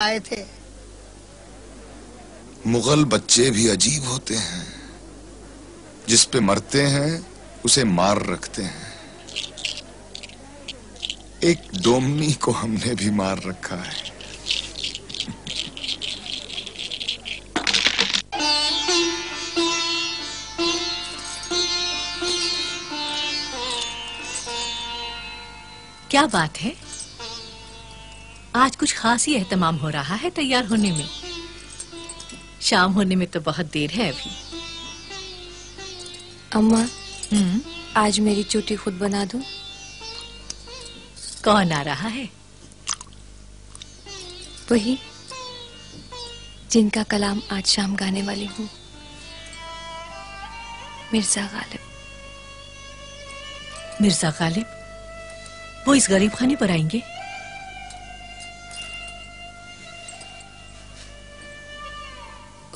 आए थे। मुगल बच्चे भी अजीब होते हैं, जिस पे मरते हैं उसे मार रखते हैं। एक डोमनी को हमने भी मार रखा है। क्या बात है? आज कुछ खास ही एहतमाम हो रहा है तैयार होने में। शाम होने में तो बहुत देर है अभी। अम्मा, आज मेरी चोटी खुद बना दूं? कौन आ रहा है? वही जिनका कलाम आज शाम गाने वाली हूँ, मिर्जा गालिब। मिर्जा गालिब? वो इस गरीब खाने पर आएंगे?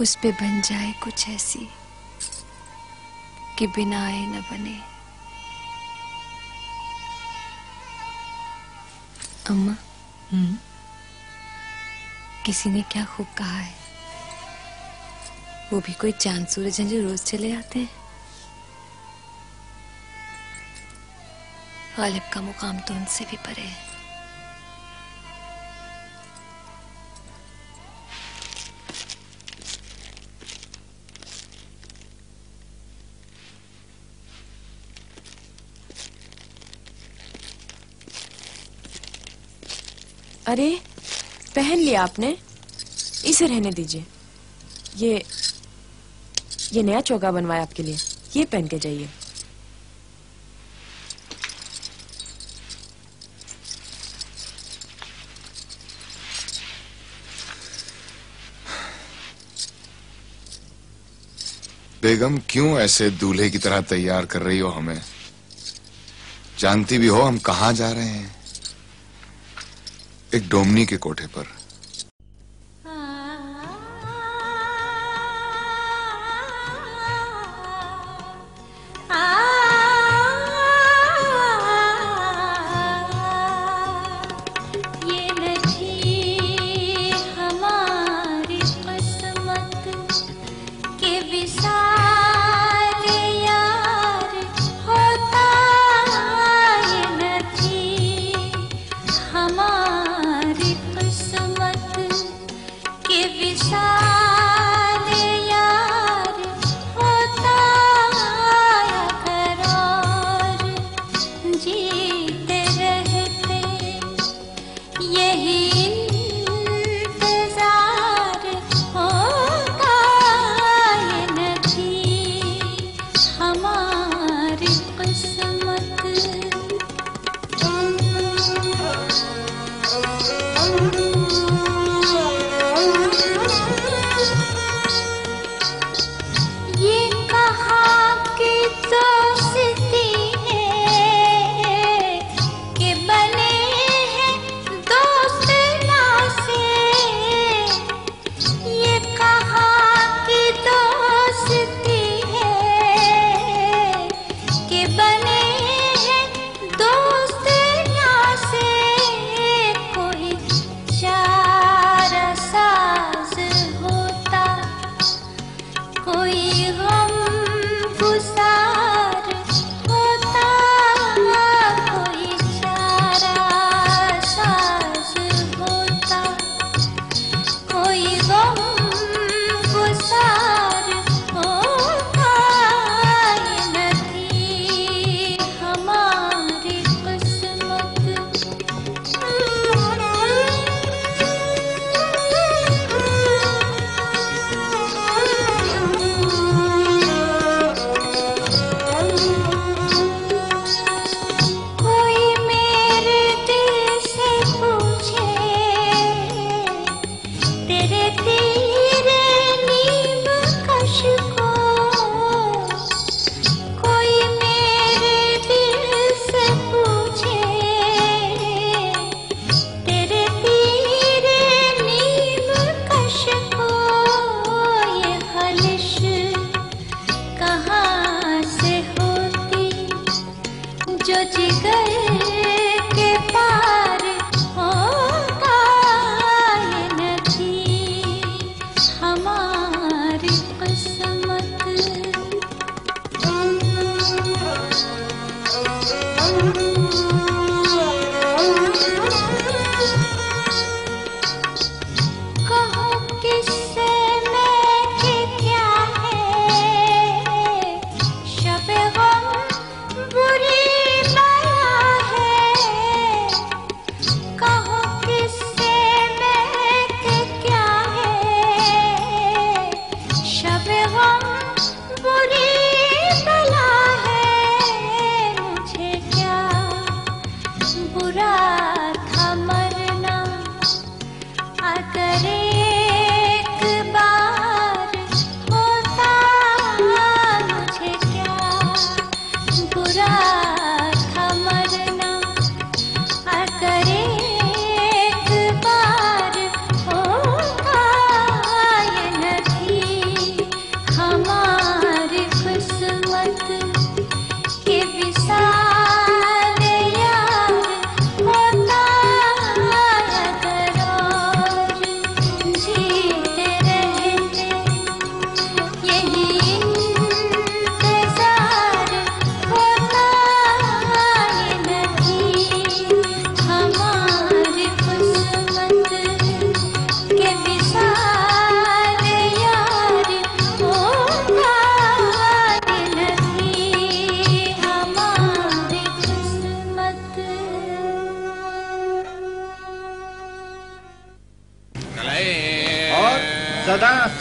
उस पे बन जाए कुछ ऐसी कि बिना आए न बने। अम्मा, किसी ने क्या खूब कहा है, वो भी कोई चांद सूरज हैं जो रोज चले आते हैं। गालिब का मुकाम तो उनसे भी परे है। अरे, पहन लिया आपने? इसे रहने दीजिए। ये नया चोगा बनवाया आपके लिए, ये पहन के जाइए। बेगम, क्यों ऐसे दूल्हे की तरह तैयार कर रही हो हमें? जानती भी हो हम कहां जा रहे हैं? एक डोमनी के कोठे पर। हमारी किस्मत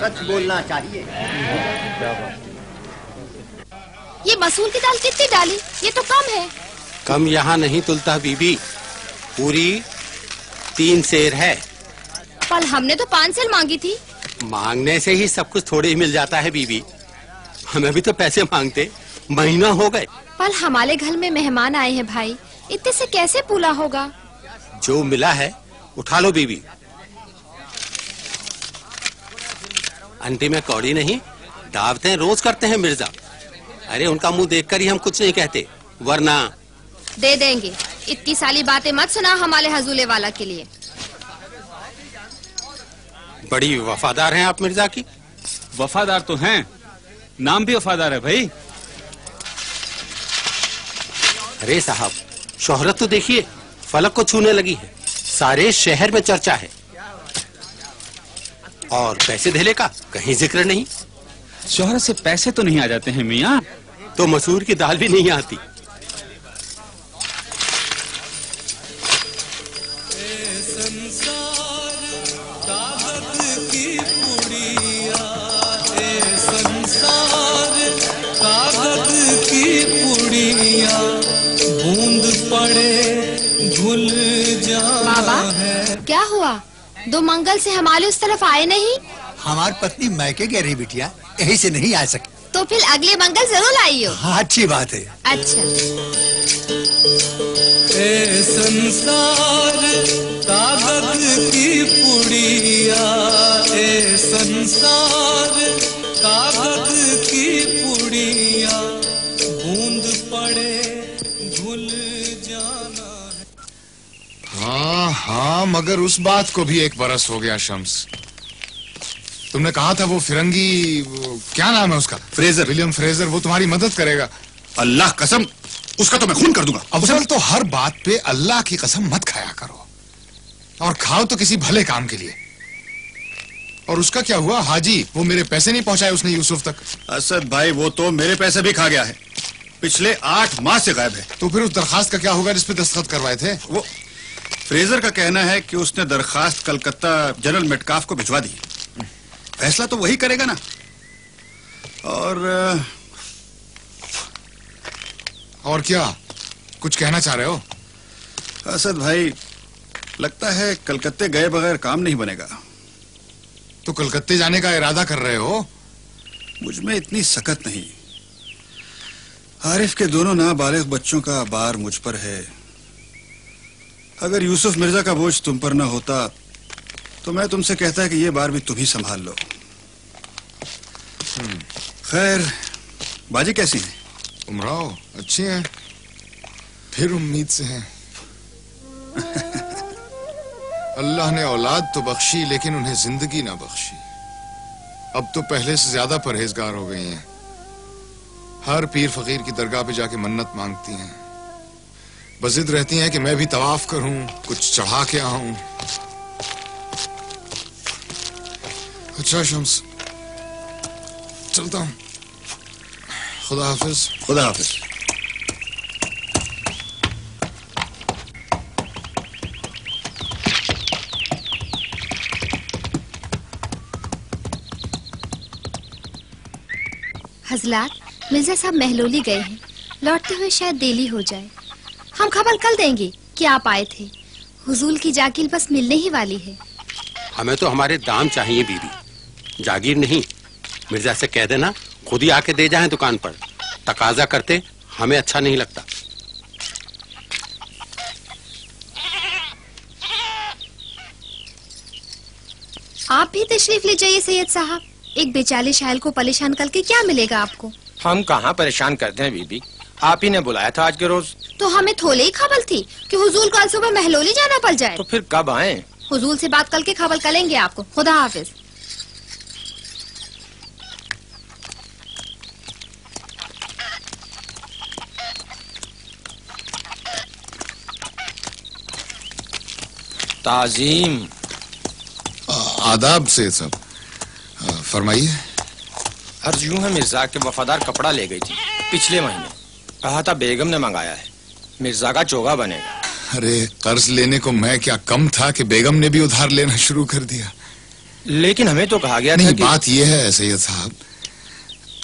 सच बोलना चाहिए। ये मसूर की दाल कितनी डाली? ये तो कम है। कम यहाँ नहीं तुलता बीबी, पूरी 3 सेर है। कल हमने तो 5 सेर मांगी थी। मांगने से ही सब कुछ थोड़े ही मिल जाता है बीबी, हमें भी तो पैसे मांगते महीना हो गए। कल हमारे घर में मेहमान आए हैं भाई, इतने से कैसे पूरा होगा? जो मिला है उठा लो बीबी। आंटी में कौड़ी नहीं, दावतें रोज करते हैं मिर्जा। अरे उनका मुंह देखकर ही हम कुछ नहीं कहते, वरना दे देंगे। इतनी सारी बातें मत सुना हमारे हजूले वाला के लिए। बड़ी वफादार हैं आप मिर्जा की। वफादार तो हैं, नाम भी वफादार है भाई। अरे साहब, शोहरत तो देखिए फलक को छूने लगी है, सारे शहर में चर्चा है। और पैसे धेले का कहीं जिक्र नहीं। शोहरत से पैसे तो नहीं आ जाते हैं मियाँ। तो मसूर की दाल भी नहीं आती। बाबा क्या हुआ? 2 मंगल से हमारे उस तरफ आए नहीं? हमारी पत्नी मैके गई रही बिटिया, यही से नहीं आ सके। तो फिर अगले मंगल जरूर आइयो। हाँ अच्छी बात है। अच्छा। ए संसार कागज की पुड़िया, ए संसार कागज की पुड़िया, बूंद पड़े भूल जाना। हाँ हाँ, मगर उस बात को भी 1 बरस हो गया शम्स। तुमने कहा था वो फिरंगी, क्या नाम है उसका? फ्रेजर, विलियम फ्रेजर, वो तुम्हारी मदद करेगा। अल्लाह कसम, उसका तो मैं खून कर दूंगा। अफजल, तो हर बात पे अल्लाह की कसम मत खाया करो, और खाओ तो किसी भले काम के लिए। और उसका क्या हुआ? हाजी, वो मेरे पैसे नहीं पहुंचाए उसने यूसुफ तक। असद भाई, वो तो मेरे पैसे भी खा गया है, पिछले 8 माह से गायब है। तो फिर उस दरखास्त का क्या होगा जिस पे दस्तखत करवाए थे? वो फ्रेजर का कहना है कि उसने दरखास्त कलकत्ता जनरल मेटकाफ को भिजवा दी। फैसला तो वही करेगा ना। और क्या कुछ कहना चाह रहे हो? असद भाई, लगता है कलकत्ते गए बगैर काम नहीं बनेगा। तो कलकत्ते जाने का इरादा कर रहे हो? मुझ में इतनी सकत नहीं। आरिफ के दोनों नाबालिग बच्चों का बार मुझ पर है। अगर यूसुफ मिर्जा का बोझ तुम पर ना होता तो मैं तुमसे कहता कि ये बार भी तुम ही संभाल लो। खैर, बाजी कैसी है? उमराव अच्छी हैं, फिर उम्मीद से हैं। अल्लाह ने औलाद तो बख्शी, लेकिन उन्हें जिंदगी ना बख्शी। अब तो पहले से ज्यादा परहेजगार हो गई हैं। हर पीर फकीर की दरगाह पे जाके मन्नत मांगती हैं, बजिद रहती हैं कि मैं भी तवाफ करूं, कुछ चढ़ा के आऊं। अच्छा शम्स, चलता हूं। खुदा हाफिज। खुदा हाफिज। हजलात, मिर्जा साहब महलोली गए हैं, लौटते हुए शायद देरी हो जाए। हम खबर कल देंगे कि आप आए थे। हुजूर की जाकिल बस मिलने ही वाली है। हमें तो हमारे दाम चाहिए बीबी, जागीर नहीं। मिर्जा से कह देना खुद ही आके दे जाएं दुकान पर। तकाजा करते हमें अच्छा नहीं लगता। आप भी तशरीफ ले जाइए सैयद साहब। एक बेचारे शायल को परेशान करके क्या मिलेगा आपको? हम कहाँ परेशान करते हैं बीबी, आप ही ने बुलाया था आज के रोज। तो हमें थोड़े ही खबर थी कि हुजूर कल सुबह महलोली जाना पड़ जाए। तो फिर कब आए? हुजूर से बात करके खबर करेंगे आपको। खुदा हाफिज। ताजीम। आदाब से सब। फरमाइए। अर्ज यूं है, मिर्जा के वफादार कपड़ा ले गई थी पिछले महीने। कहा था बेगम ने मंगाया है, मिर्जा का चोगा बनेगा। अरे कर्ज लेने को मैं क्या कम था कि बेगम ने भी उधार लेना शुरू कर दिया। लेकिन हमें तो कहा गया नहीं, था कि... बात यह है सैयद साहब,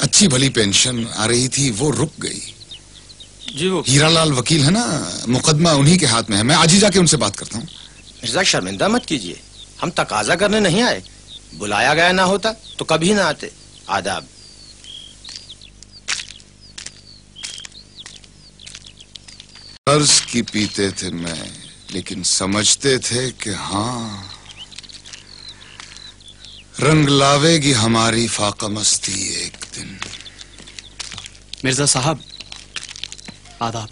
अच्छी भली पेंशन आ रही थी, वो रुक गई। जी वो हीरालाल वकील है ना, मुकदमा उन्हीं के हाथ में है। मैं आज ही जाके उनसे बात करता हूँ। मिर्जा शर्मिंदा मत कीजिए, हम तकाजा करने नहीं आए। बुलाया गया ना होता तो कभी ना आते। आदाब। कर्ज की पीते थे मैं, लेकिन समझते थे कि हाँ रंग लावेगी हमारी फाका मस्ती एक दिन। मिर्जा साहब आदाब।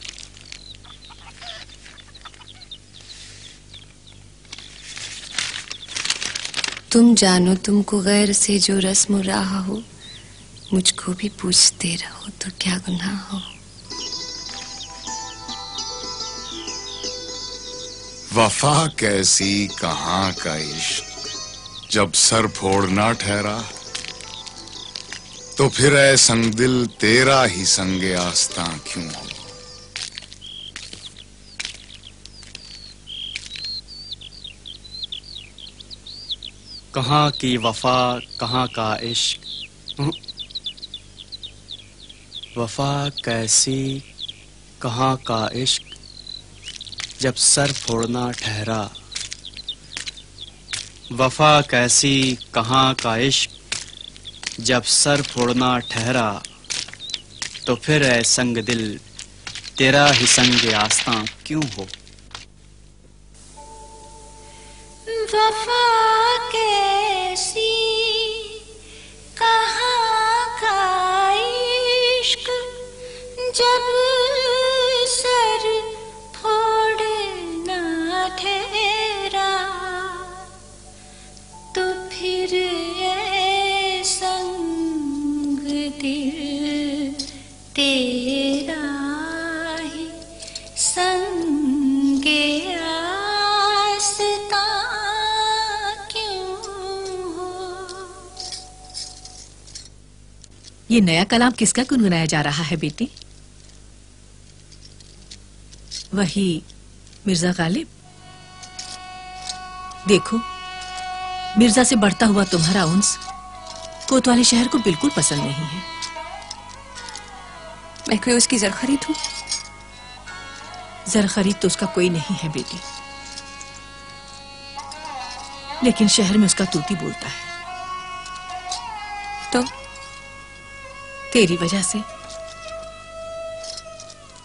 तुम जानो तुमको गैर से जो रस्म रहा हो, मुझको भी पूछते रहो तो क्या गुनाह हो। वफा कैसी कहाँ का इश्क, जब सर फोड़ना ठहरा तो फिर ऐ संग दिल तेरा ही संगे आस्तां क्यों हो। कहाँ की वफा कहाँ का इश्क, वफा कैसी कहाँ का इश्क, जब सर फोड़ना ठहरा। वफा कैसी कहाँ का इश्क, जब सर फोड़ना ठहरा तो फिर ऐ संग दिल तेरा ही संग आस्तां क्यों हो। वफा कैसी कहाँ का इश्क, जब सर फोड़ना ठहरा तो फिर ये संग दिल तेरा ही संगे ये नया कलाम किसका गुनगुनाया जा रहा है बेटी? वही मिर्जा गालिब। देखो, मिर्जा से बढ़ता हुआ तुम्हारा उन्स कोतवाली शहर को बिल्कुल पसंद नहीं है। मैं कोई उसकी जर खरीद हूं? जर खरीद तो उसका कोई नहीं है बेटी, लेकिन शहर में उसका तूती बोलता है। तो तेरी वजह से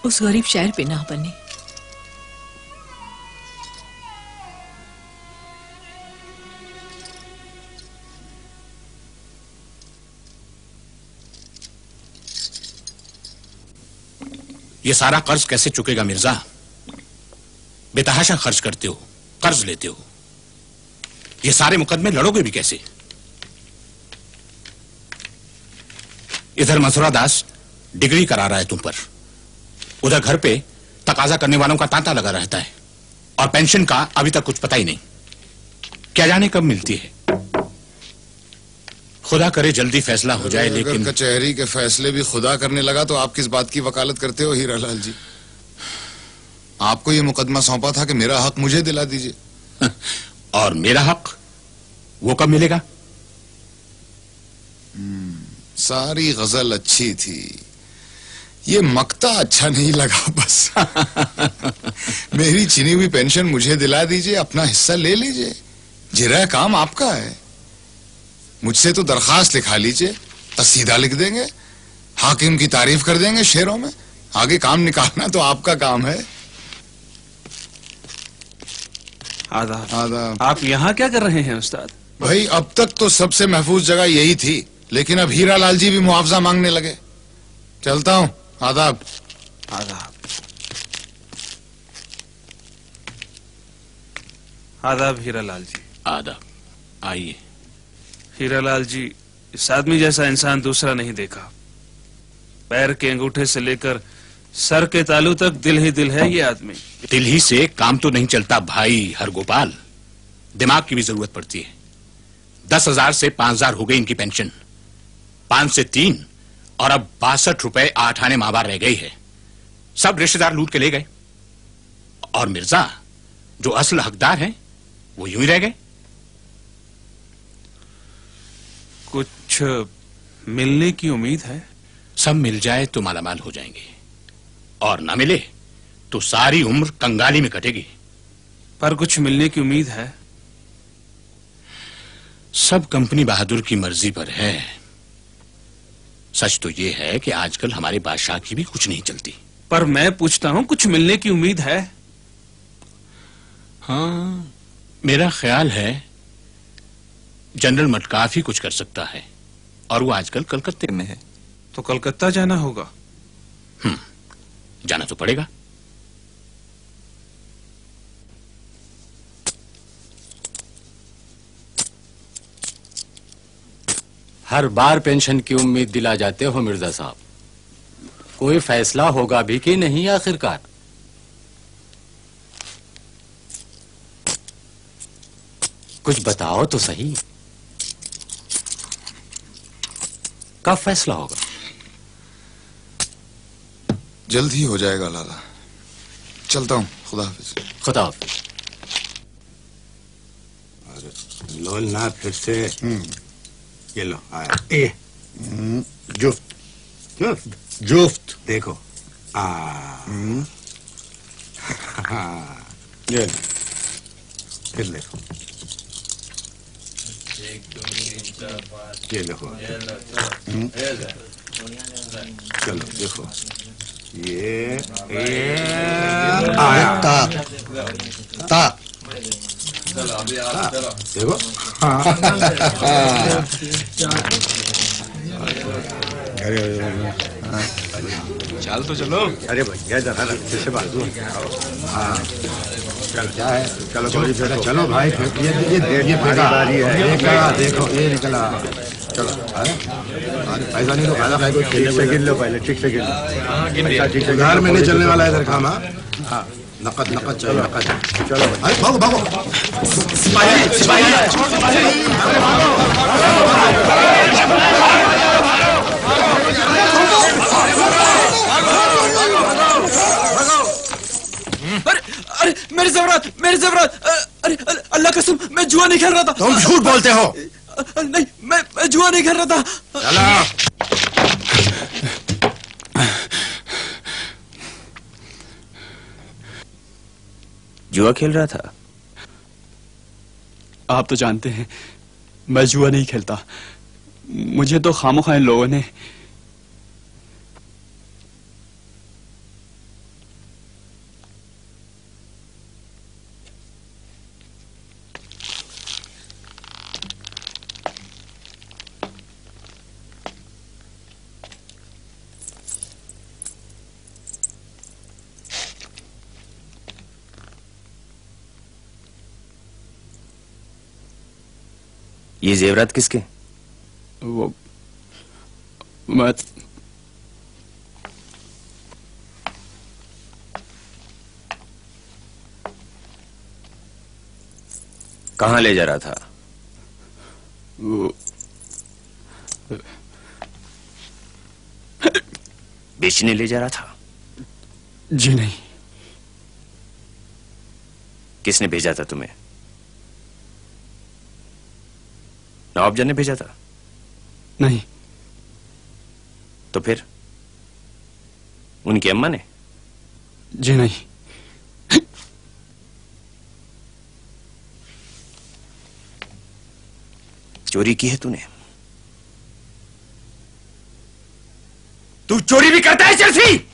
उस गरीब शायर पे ना बने। ये सारा कर्ज कैसे चुकेगा मिर्जा? बेतहाशा खर्च करते हो, कर्ज लेते हो, ये सारे मुकदमे लड़ोगे भी कैसे? इधर मथुरा दास डिग्री करा रहा है तुम पर, उधर घर पे तकाजा करने वालों का तांता लगा रहता है, और पेंशन का अभी तक कुछ पता ही नहीं, क्या जाने कब मिलती है। खुदा करे जल्दी फैसला हो जाए। लेकिन कचहरी के फैसले भी खुदा करने लगा तो आप किस बात की वकालत करते हो हीरालाल जी? आपको ये मुकदमा सौंपा था कि मेरा हक मुझे दिला दीजिए। और मेरा हक वो कब मिलेगा? सारी गजल अच्छी थी, ये मक्ता अच्छा नहीं लगा बस। मेरी छिनी हुई पेंशन मुझे दिला दीजिए, अपना हिस्सा ले लीजिए, जिरा काम आपका है, मुझसे तो दरखास्त लिखा लीजिए, सीधा लिख देंगे, हाकिम की तारीफ कर देंगे शेरों में, आगे काम निकालना तो आपका काम है। आदाब। आदाब। आप यहाँ क्या कर रहे हैं उस्ताद? भाई अब तक तो सबसे महफूज जगह यही थी, लेकिन अब हीरा लाल जी भी मुआवजा मांगने लगे। चलता हूँ। आदाब। आदाब। आदाब हीरालाल जी। आदाब। आइए। हीरालाल जी, इस आदमी जैसा इंसान दूसरा नहीं देखा। पैर के अंगूठे से लेकर सर के तालू तक दिल ही दिल है ये आदमी। दिल ही से काम तो नहीं चलता भाई हरगोपाल, दिमाग की भी जरूरत पड़ती है। 10,000 से 5,000 हो गई इनकी पेंशन, 5 से 3 और अब 62 रुपए 8 आने माहवार रह गई है। सब रिश्तेदार लूट के ले गए और मिर्जा जो असल हकदार हैं वो यूं ही रह गए। कुछ मिलने की उम्मीद है? सब मिल जाए तो मालामाल हो जाएंगे, और ना मिले तो सारी उम्र कंगाली में कटेगी। पर कुछ मिलने की उम्मीद है? सब कंपनी बहादुर की मर्जी पर है। सच तो ये है कि आजकल हमारे बादशाह की भी कुछ नहीं चलती। पर मैं पूछता हूं, कुछ मिलने की उम्मीद है? हाँ, मेरा ख्याल है जनरल मटकाफ ही कुछ कर सकता है, और वो आजकल कलकत्ते में है। तो कलकत्ता जाना होगा। जाना तो पड़ेगा। हर बार पेंशन की उम्मीद दिला जाते हो मिर्जा साहब, कोई फैसला होगा भी कि नहीं आखिरकार? कुछ बताओ तो सही, कब फैसला होगा? जल्द ही हो जाएगा लाला। चलता हूँ। खुदा हाफिज। खुदा हाफिज। लो ना फिर से। ये लो आया। जुफ्त जुफ्त जुफ्त देखो। ये फिर देखो, ये देखो। चलो देखो, ये आया। ता देखो। चल तो चलो। अरे भैया जरा रस्ते से बाजू। हाँ चल, क्या है? चलो चलो भाई, ये बारी है। देखो ये निकला। चलो ऐसा नहीं तो खाना खाए। कोई ठीक से गिन लो पहले, ठीक से गिन लो। ठीक से घर में नहीं चलने वाला है इधर काम। हाँ नकद नकद चाहिए, नकद। चलो भागो भागो। अरे मेरे ज़ेवरात। अरे अल्लाह कसम, मैं जुआ नहीं खेल रहा था। तुम झूठ बोलते हो। नहीं, मैं जुआ नहीं खेल रहा था। जुआ खेल रहा था? आप तो जानते हैं मैं जुआ नहीं खेलता। मुझे तो खामोखा इन लोगों ने ये जेवरात किसके? वो मैं कहाँ ले जा रहा था? वो बेचने ले जा रहा था? जी नहीं। किसने भेजा था तुम्हें? नवाबजान ने भेजा था? नहीं। तो फिर उनकी अम्मा ने? जी नहीं। चोरी की है तूने? तू चोरी भी करता है चेल्सी?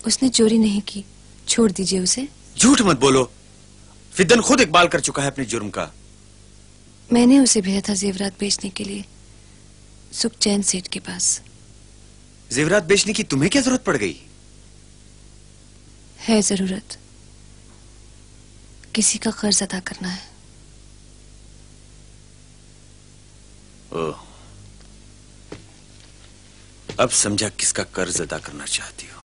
उसने चोरी नहीं की, छोड़ दीजिए उसे। झूठ मत बोलो, फिद्दन खुद इकबाल कर चुका है अपने जुर्म का। मैंने उसे भेजा था जेवरात बेचने के लिए, सुखचैन सेठ के पास। जेवरात बेचने की तुम्हें क्या जरूरत पड़ गई? है जरूरत, किसी का कर्ज अदा करना है। ओह, अब समझा किसका कर्ज अदा करना चाहती हो।